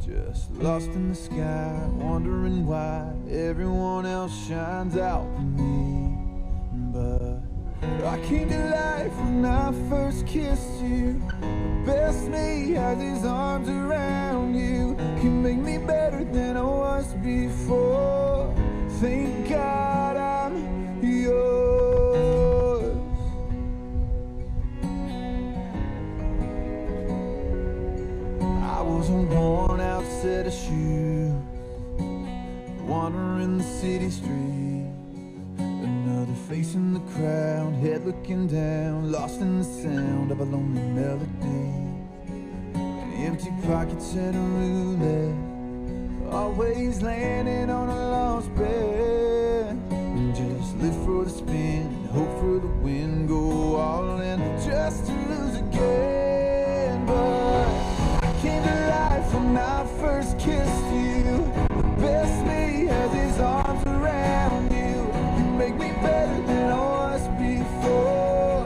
Just lost in the sky, wondering why everyone else shines out for me. But I came to life when I first kissed you. The best me has his arms around you. You make me better than I was before. Thank God I'm yours. I was a worn out set of shoes, wandering the city streets. Another face in the crowd, head looking down, lost in the sound of a lonely melody. Empty pockets and a roulette, always landing on a lost bet. Just live for the spin and hope for the win, go all in just to lose again. But I came to life when I first kissed you. The best me has his arms around you. You make me better than I was before.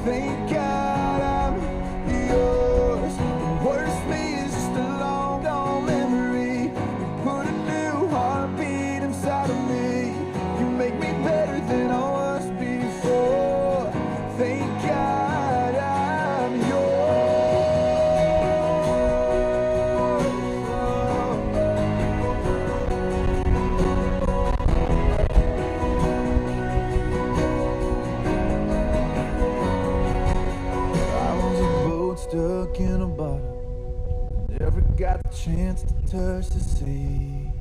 Thank God I'm yours. The worst me is just a long gone memory. You put a new heartbeat inside of me. You make me better than I was before. Thank God I'm yours. I was a boat stuck in a bottle, never got the chance to touch the sea.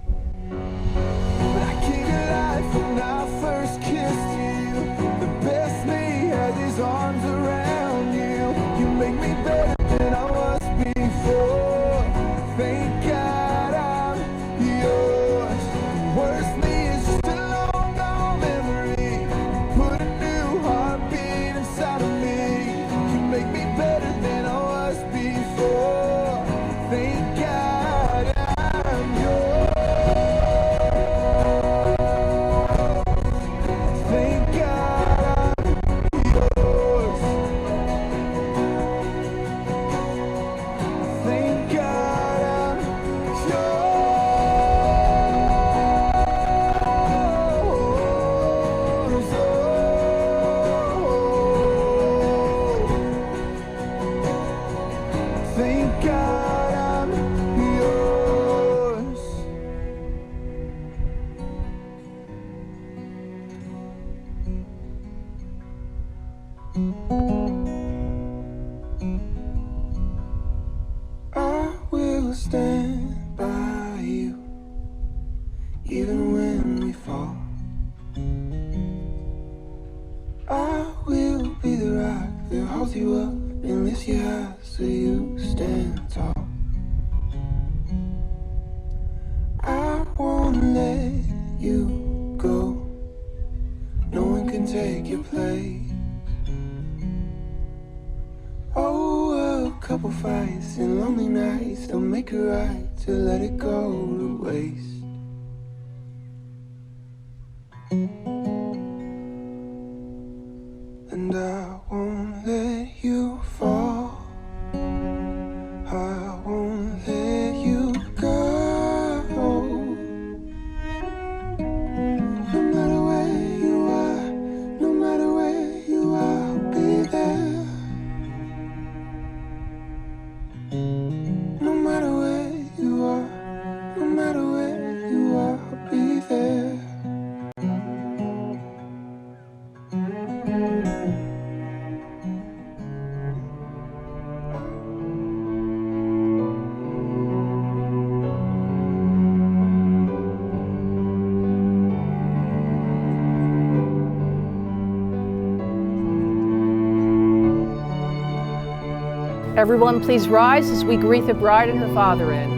But I came to life when I first kissed you. The best me has his arms around you. You make me better than I was before. Thank God I'm yours. The worst me is just a long gone memory. You put a new heartbeat inside of me. You make me better than I was before. Thank God I'm yours. Thank God I'm yours. Thank God I'm yours. Thank God I'm yours. I will stand by you, even when we fall. I will be the rock that holds you up and lifts you high so you stand tall. I won't let you go. No one can take your place. Oh, a couple fights and lonely nights don't make it right to let it go to waste. And I won't let you fall. I won't let you go. No matter where you are, no matter where you are, I'll be there. No matter where you are, no matter where you are, I'll be there. Everyone please rise as we greet the bride and her father in.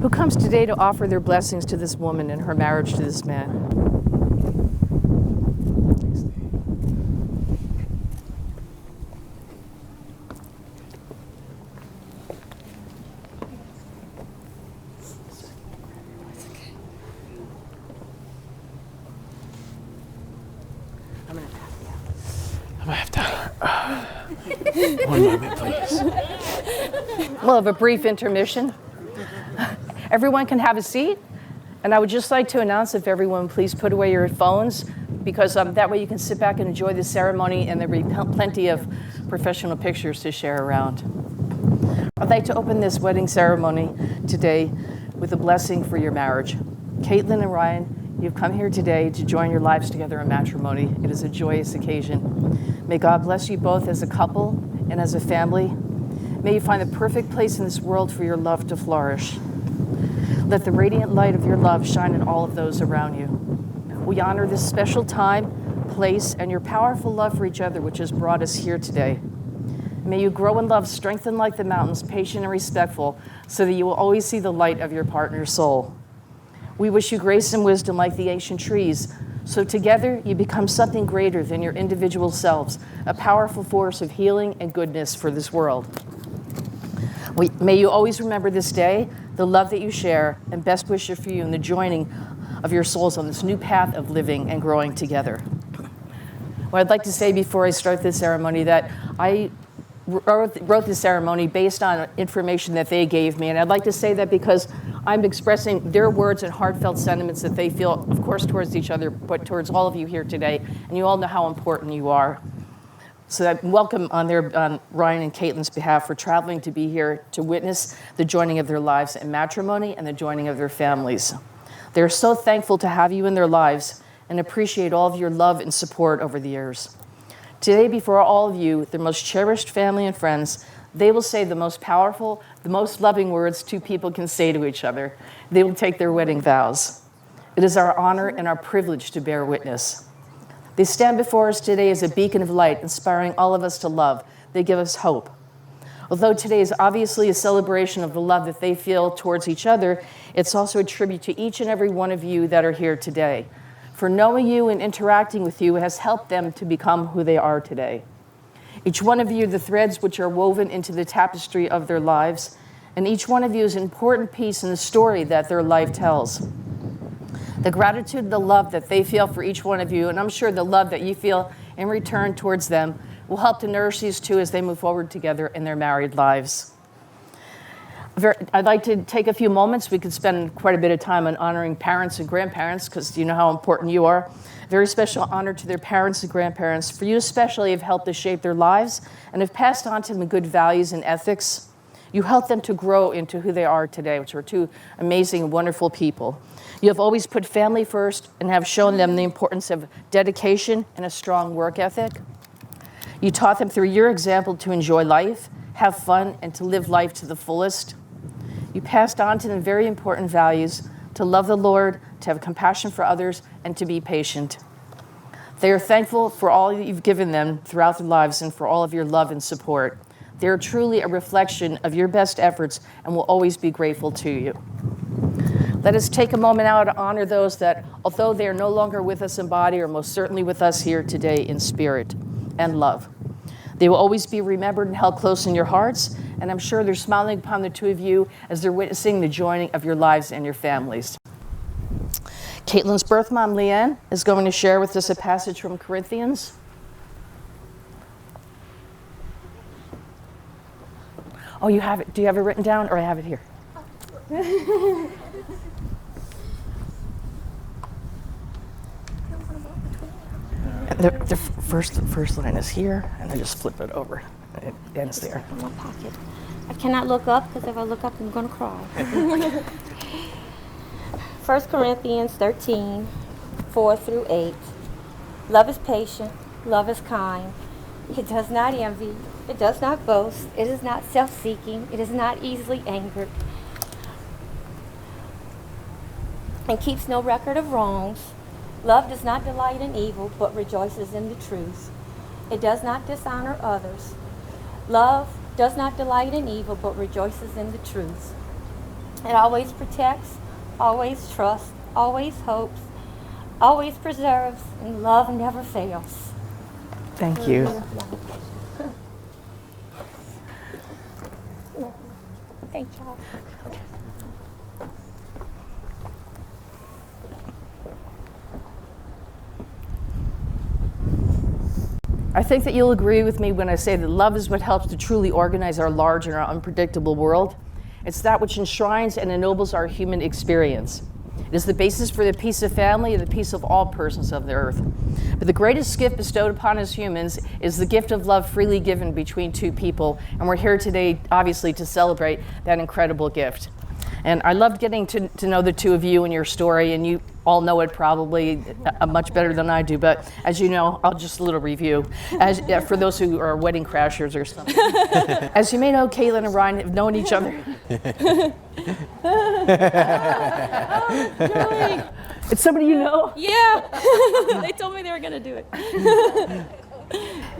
who comes today to offer their blessings to this woman in her marriage to this man. I'm gonna have to. One moment, please. We'll have a brief intermission. Everyone can have a seat. And I would just like to announce, if everyone please put away your phones, because that way you can sit back and enjoy the ceremony, and there'll be plenty of professional pictures to share around. I'd like to open this wedding ceremony today with a blessing for your marriage. Katelyn and Ryan, you've come here today to join your lives together in matrimony. It is a joyous occasion. May God bless you both as a couple and as a family. May you find the perfect place in this world for your love to flourish. Let the radiant light of your love shine in all of those around you. We honor this special time, place, and your powerful love for each other, which has brought us here today. May you grow in love, strengthened like the mountains, patient and respectful, so that you will always see the light of your partner's soul. We wish you grace and wisdom like the ancient trees, so together you become something greater than your individual selves, a powerful force of healing and goodness for this world. May you always remember this day, the love that you share, and best wishes for you in the joining of your souls on this new path of living and growing together. Well, I'd like to say before I start this ceremony that I wrote this ceremony based on information that they gave me, and I'd like to say that because I'm expressing their words and heartfelt sentiments that they feel, of course, towards each other, but towards all of you here today, and you all know how important you are. So I welcome on Ryan and Katelyn's behalf for traveling to be here to witness the joining of their lives in matrimony and the joining of their families. They're so thankful to have you in their lives and appreciate all of your love and support over the years. Today, before all of you, their most cherished family and friends, they will say the most powerful, the most loving words two people can say to each other. They will take their wedding vows. It is our honor and our privilege to bear witness. They stand before us today as a beacon of light, inspiring all of us to love. They give us hope. Although today is obviously a celebration of the love that they feel towards each other, it's also a tribute to each and every one of you that are here today. For knowing you and interacting with you has helped them to become who they are today. Each one of you are the threads which are woven into the tapestry of their lives, and each one of you is an important piece in the story that their life tells. The gratitude and the love that they feel for each one of you, and I'm sure the love that you feel in return towards them, will help to nourish these two as they move forward together in their married lives. I'd like to take a few moments. We could spend quite a bit of time on honoring parents and grandparents, because you know how important you are. Very special honor to their parents and grandparents. For you especially have helped to shape their lives and have passed on to them good values and ethics. You helped them to grow into who they are today, which are two amazing, wonderful people. You have always put family first and have shown them the importance of dedication and a strong work ethic. You taught them through your example to enjoy life, have fun, and to live life to the fullest. You passed on to them very important values: to love the Lord, to have compassion for others, and to be patient. They are thankful for all that you've given them throughout their lives and for all of your love and support. They are truly a reflection of your best efforts and will always be grateful to you. Let us take a moment now to honor those that, although they are no longer with us in body, are most certainly with us here today in spirit and love. They will always be remembered and held close in your hearts, and I'm sure they're smiling upon the two of you as they're witnessing the joining of your lives and your families. Katelyn's birth mom, Leanne, is going to share with us a passage from Corinthians. Oh, you have it. Do you have it written down, or I have it here? The first line is here, and I just flip it over. It ends there. In my pocket. I cannot look up, because if I look up, I'm going to cry. 1 Corinthians 13, 4 through 8. Love is patient. Love is kind. It does not envy. It does not boast. It is not self-seeking. It is not easily angered. And keeps no record of wrongs. Love does not delight in evil, but rejoices in the truth. It does not dishonor others. Love does not delight in evil, but rejoices in the truth. It always protects, always trusts, always hopes, always preserves, and love never fails. Thank you. Thank y'all. I think that you'll agree with me when I say that love is what helps to truly organize our large and our unpredictable world. It's that which enshrines and ennobles our human experience. It is the basis for the peace of family and the peace of all persons of the earth. But the greatest gift bestowed upon us humans is the gift of love freely given between two people. And we're here today, obviously, to celebrate that incredible gift. And I loved getting to know the two of you and your story, and you all know it probably much better than I do. But as you know, I'll just a little review. For those who are wedding crashers or something. As you may know, Katelyn and Ryan have known each other. It's somebody you know? Yeah. They told me they were going to do it.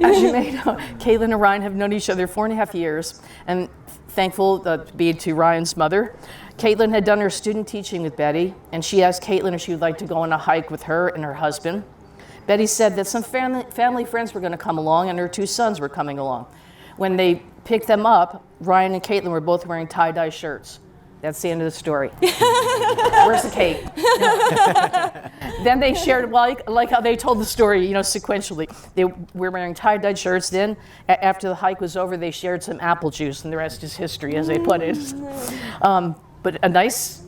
As you may know, Katelyn and Ryan have known each other 4.5 years, and thankful to be to Ryan's mother. Katelyn had done her student teaching with Betty, and she asked Katelyn if she would like to go on a hike with her and her husband. Betty said that some family friends were going to come along, and her 2 sons were coming along. When they picked them up, Ryan and Katelyn were both wearing tie-dye shirts. That's the end of the story. Where's the cake? Then they shared, well, like how they told the story, sequentially. They were wearing tie-dyed shirts. Then, after the hike was over, they shared some apple juice, and the rest is history, as they put it. But a nice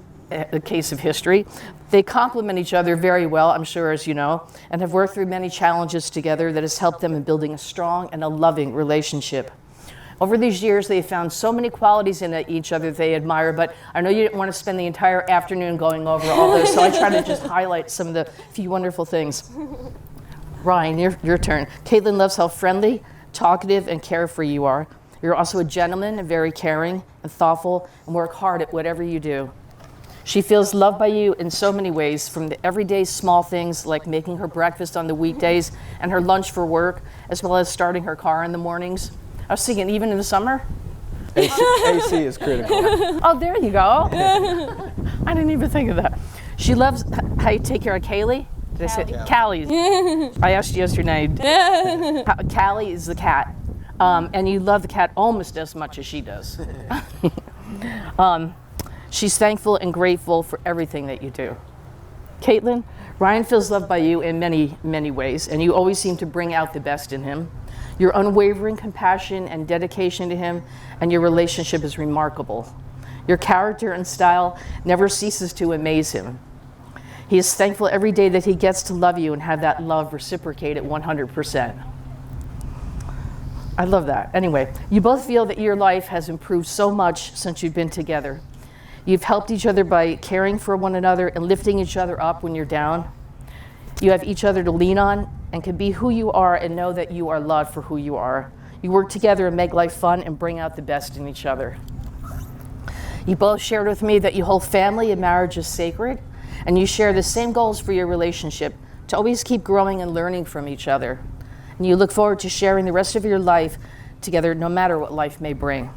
case of history. They complement each other very well, I'm sure, as you know, and have worked through many challenges together that has helped them in building a strong and a loving relationship. Over these years, they have found so many qualities in each other they admire, but I know you didn't want to spend the entire afternoon going over all those, so I try to just highlight some of the few wonderful things. Ryan, your turn. Katelyn loves how friendly, talkative, and carefree you are. You're also a gentleman and very caring and thoughtful and work hard at whatever you do. She feels loved by you in so many ways, from the everyday small things like making her breakfast on the weekdays and her lunch for work, as well as starting her car in the mornings. I was thinking, even in the summer? AC is critical. Oh, there you go. I didn't even think of that. She loves how you take care of Kaylee. Did I say Callie? I asked you yesterday. Callie is the cat. And you love the cat almost as much as she does. She's thankful and grateful for everything that you do. Katelyn, Ryan feels loved by you in many, many ways, and you always seem to bring out the best in him. Your unwavering compassion and dedication to him and your relationship is remarkable. Your character and style never ceases to amaze him. He is thankful every day that he gets to love you and have that love reciprocated 100%. I love that. Anyway, you both feel that your life has improved so much since you've been together. You've helped each other by caring for one another and lifting each other up when you're down. You have each other to lean on and can be who you are and know that you are loved for who you are. You work together and make life fun and bring out the best in each other. You both shared with me that you hold family and marriage as sacred, and you share the same goals for your relationship, to always keep growing and learning from each other. And you look forward to sharing the rest of your life together, no matter what life may bring.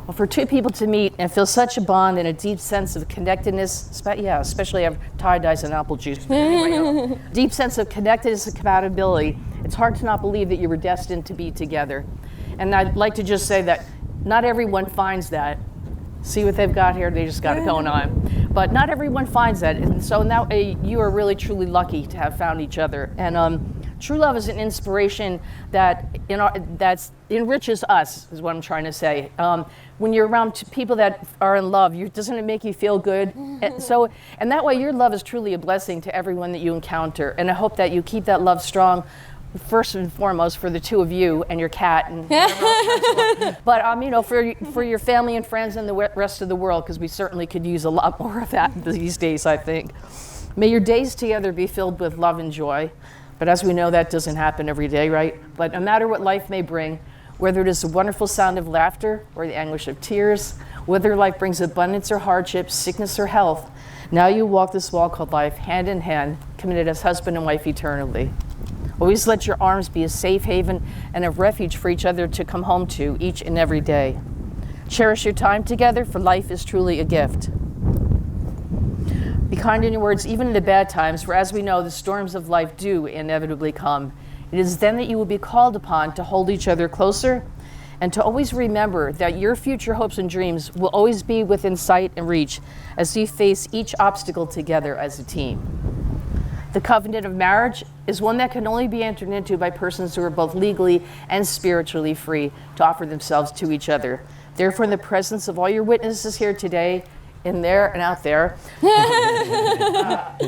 Well, for two people to meet and feel such a bond and a deep sense of connectedness, especially have tie-dyes and apple juice. But anyway, deep sense of connectedness and compatibility, it's hard to not believe that you were destined to be together. And I'd like to just say that not everyone finds that. See what they've got here? They just got it going on. But not everyone finds that. And so in that way, you are really, truly lucky to have found each other. And true love is an inspiration that enriches us, is what I'm trying to say. When you're around people that are in love, doesn't it make you feel good? And that way, your love is truly a blessing to everyone that you encounter. And I hope that you keep that love strong, first and foremost, for the two of you and your cat. And but for your family and friends and the rest of the world, because we certainly could use a lot more of that these days, I think. May your days together be filled with love and joy. But as we know, that doesn't happen every day, right? But no matter what life may bring, whether it is the wonderful sound of laughter or the anguish of tears, whether life brings abundance or hardship, sickness or health, now you walk this walk called life hand in hand, committed as husband and wife eternally. Always let your arms be a safe haven and a refuge for each other to come home to each and every day. Cherish your time together, for life is truly a gift. Be kind in your words, even in the bad times, for as we know, the storms of life do inevitably come. It is then that you will be called upon to hold each other closer and to always remember that your future hopes and dreams will always be within sight and reach as you face each obstacle together as a team. The covenant of marriage is one that can only be entered into by persons who are both legally and spiritually free to offer themselves to each other. Therefore, in the presence of all your witnesses here today, in there and out there,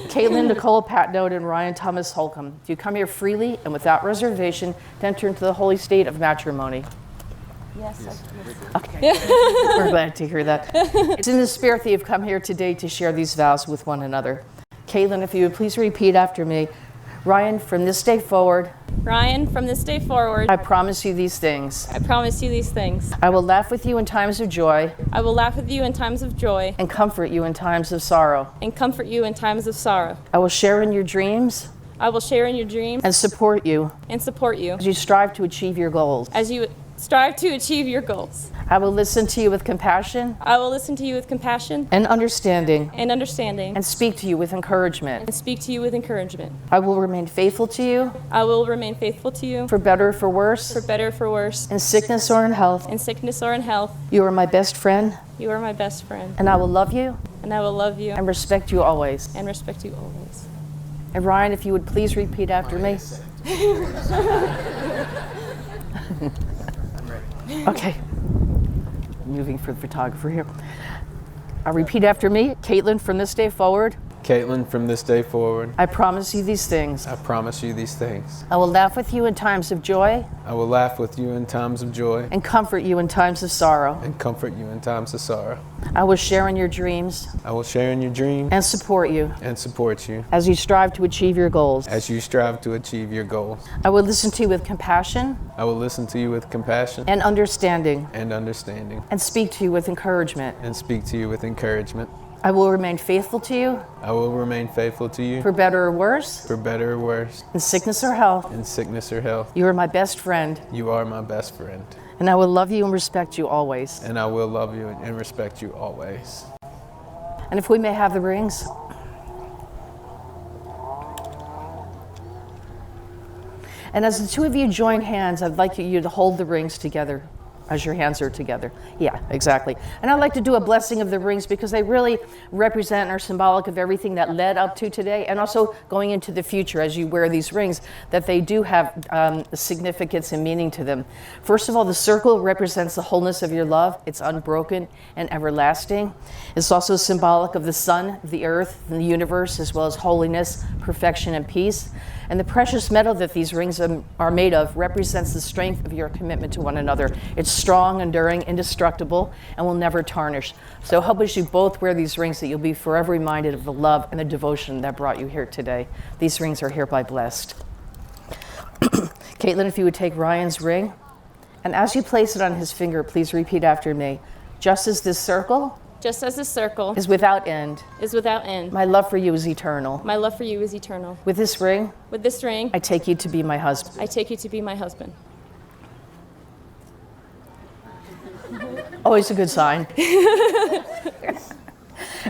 Katelyn, Nicole Patnode, and Ryan Thomas Holcomb, do you come here freely and without reservation to enter into the holy state of matrimony? Yes. Okay. We're glad to hear that. It's in the spirit that you've come here today to share these vows with one another. Katelyn, if you would please repeat after me. Ryan, from this day forward, Ryan, from this day forward, I promise you these things. I promise you these things. I will laugh with you in times of joy I will laugh with you in times of joy and comfort you in times of sorrow. and comfort you in times of sorrow. I will share in your dreams I will share in your dreams and support you and support you as you strive to achieve your goals. as you strive to achieve your goals. I will listen to you with compassion I will listen to you with compassion and understanding and understanding and speak to you with encouragement. and speak to you with encouragement. I will remain faithful to you I will remain faithful to you for better or for worse, for better or for worse, in sickness or in health. in sickness or in health. You are my best friend, You are my best friend, and I will love you and I will love you and respect you always. and respect you always. And Ryan, if you would please repeat after me. Okay. Moving for the photographer here. Repeat after me. Katelyn, from this day forward, Katelyn, from this day forward, I promise you these things. I promise you these things. I will laugh with you in times of joy I will laugh with you in times of joy and comfort you in times of sorrow. and comfort you in times of sorrow. I will share in your dreams I will share in your dreams and support you and support you as you strive to achieve your goals. as you strive to achieve your goals. I will listen to you with compassion I will listen to you with compassion and understanding and understanding and speak to you with encouragement. and speak to you with encouragement. I will remain faithful to you I will remain faithful to you for better or worse, for better or worse, in sickness or health. in sickness or health. You are my best friend, You are my best friend, and I will love you and respect you always. and I will love you and respect you always. And if we may have the rings. And as the two of you join hands, I'd like you to hold the rings together as your hands are together. Yeah, exactly. And I'd like to do a blessing of the rings because they really represent and are symbolic of everything that led up to today and also going into the future as you wear these rings, that they do have significance and meaning to them. First of all, the circle represents the wholeness of your love. It's unbroken and everlasting. It's also symbolic of the sun, the earth, and the universe, as well as holiness, perfection, and peace. And the precious metal that these rings are made of represents the strength of your commitment to one another. It's strong, enduring, indestructible, and will never tarnish. So I hope as you both wear these rings that you'll be forever reminded of the love and the devotion that brought you here today. These rings are hereby blessed. Katelyn, if you would take Ryan's ring, and as you place it on his finger, please repeat after me. Just as this circle Just as this circle is without end, is without end, my love for you is eternal. my love for you is eternal. With this ring, With this ring, I take you to be my husband. I take you to be my husband. Always a good sign.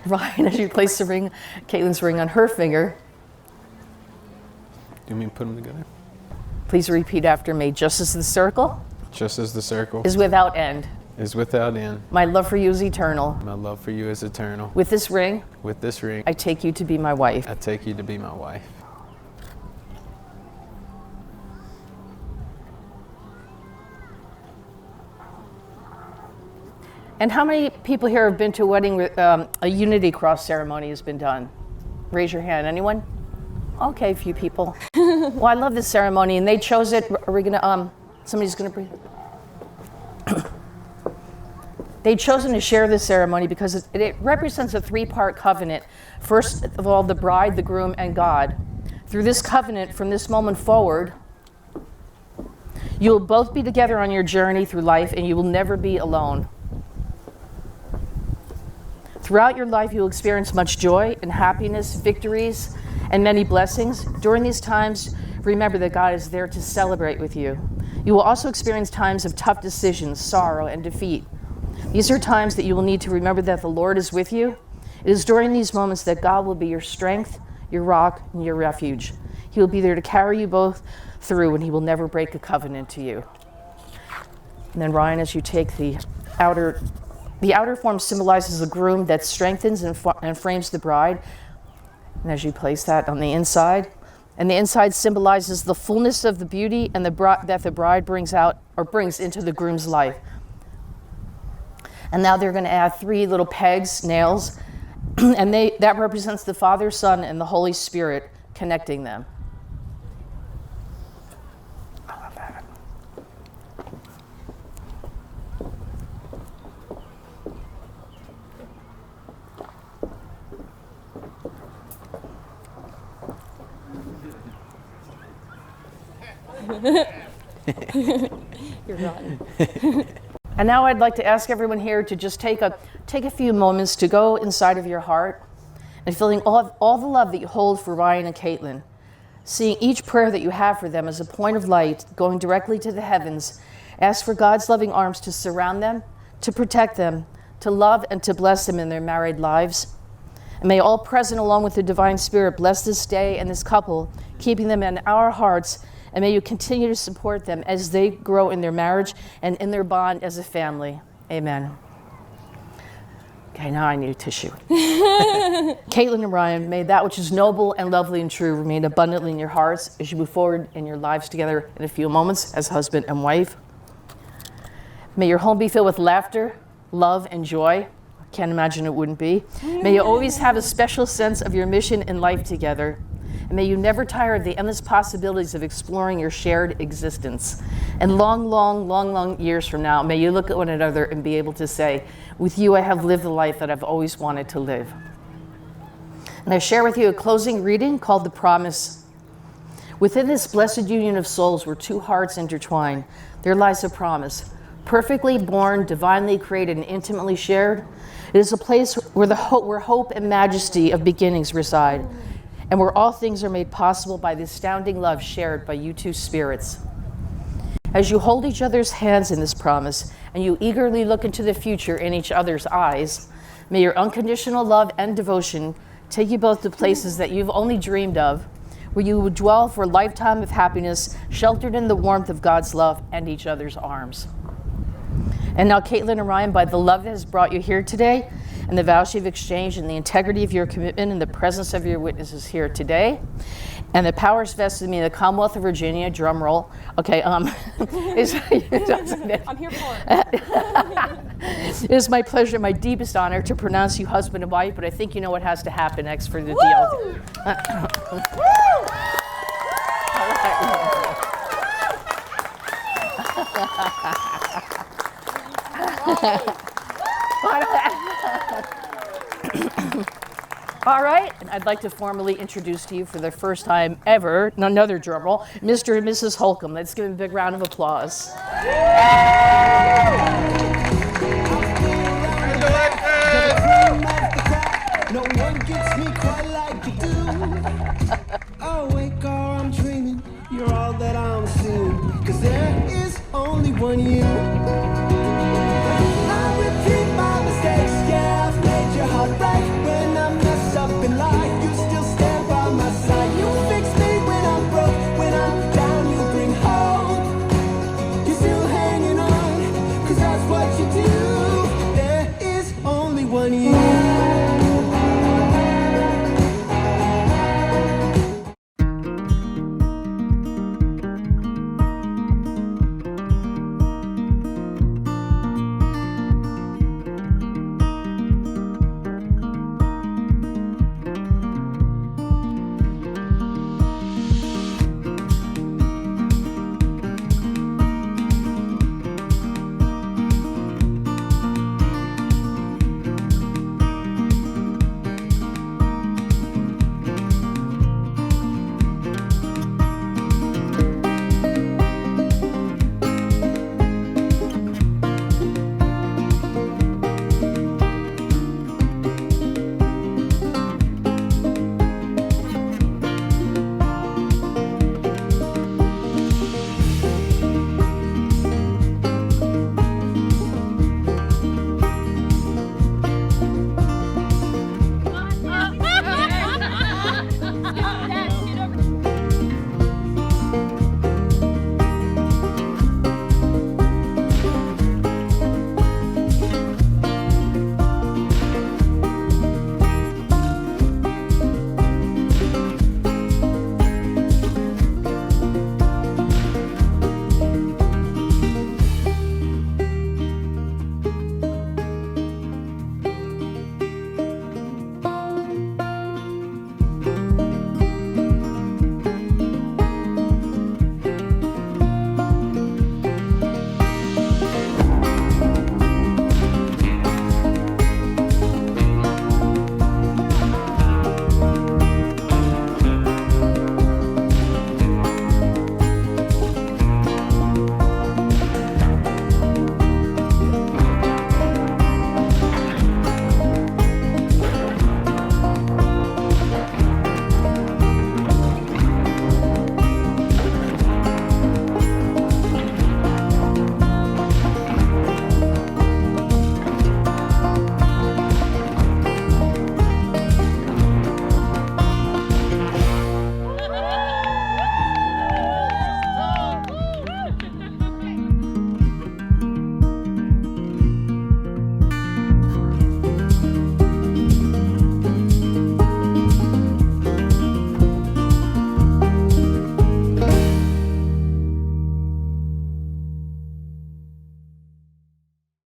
Ryan, as you place the ring, Katelyn's ring on her finger, Do you mean put them together? please repeat after me. Just as the circle Just as the circle is without end, is without end, my love for you is eternal. my love for you is eternal. With this ring, With this ring, I take you to be my wife. I take you to be my wife. And how many people here have been to a wedding where a unity cross ceremony has been done? Raise your hand. Anyone? Okay, a few people. Well, I love this ceremony, and they chose it. Are we gonna? Somebody's gonna breathe. They've chosen to share this ceremony because it represents a three-part covenant. First of all, the bride, the groom, and God. Through this covenant, from this moment forward, you will both be together on your journey through life, and you will never be alone. Throughout your life, you will experience much joy and happiness, victories, and many blessings. During these times, remember that God is there to celebrate with you. You will also experience times of tough decisions, sorrow, and defeat. These are times that you will need to remember that the Lord is with you. It is during these moments that God will be your strength, your rock, and your refuge. He will be there to carry you both through, and he will never break a covenant to you. And then Ryan, as you take the outer form symbolizes the groom that strengthens and frames the bride. And as you place that on the inside, and the inside symbolizes the fullness of the beauty and that the bride brings out or brings into the groom's life. And now they're going to add 3 little pegs, nails, and that represents the Father, Son, and the Holy Spirit connecting them. I love that. You're rotten. And now I'd like to ask everyone here to just take a few moments to go inside of your heart and feeling all the love that you hold for Ryan and Katelyn, seeing each prayer that you have for them as a point of light going directly to the heavens. Ask for God's loving arms to surround them, to protect them, to love and to bless them in their married lives. And may all present along with the Divine Spirit bless this day and this couple, keeping them in our hearts. And may you continue to support them as they grow in their marriage and in their bond as a family. Amen. Okay, now I need a tissue. Katelyn and Ryan, may that which is noble and lovely and true remain abundantly in your hearts as you move forward in your lives together in a few moments as husband and wife. May your home be filled with laughter, love, and joy. I can't imagine it wouldn't be. May you always have a special sense of your mission in life together. And may you never tire of the endless possibilities of exploring your shared existence. And long years from now, may you look at one another and be able to say, with you I have lived the life that I've always wanted to live. And I share with you a closing reading called The Promise. Within this blessed union of souls where 2 hearts intertwine, there lies a promise. Perfectly born, divinely created, and intimately shared. It is a place where where hope and majesty of beginnings reside, and where all things are made possible by the astounding love shared by you 2 spirits. As you hold each other's hands in this promise, and you eagerly look into the future in each other's eyes, may your unconditional love and devotion take you both to places that you've only dreamed of, where you would dwell for a lifetime of happiness, sheltered in the warmth of God's love and each other's arms. And now, Katelyn and Ryan, by the love that has brought you here today, and the vows you've exchanged, and the integrity of your commitment, and the presence of your witnesses here today, and the powers vested in me in the Commonwealth of Virginia, drum roll. Okay, I'm here for it. It is my pleasure, my deepest honor to pronounce you husband and wife, but I think you know what has to happen next for the deal. All right, and I'd like to formally introduce to you for the first time ever, another drum roll, Mr. and Mrs. Holcomb. Let's give them a big round of applause. No one gets me quite like you do. Awake or I'm dreaming, you're all that I'm seeing. 'Cause there is only one you.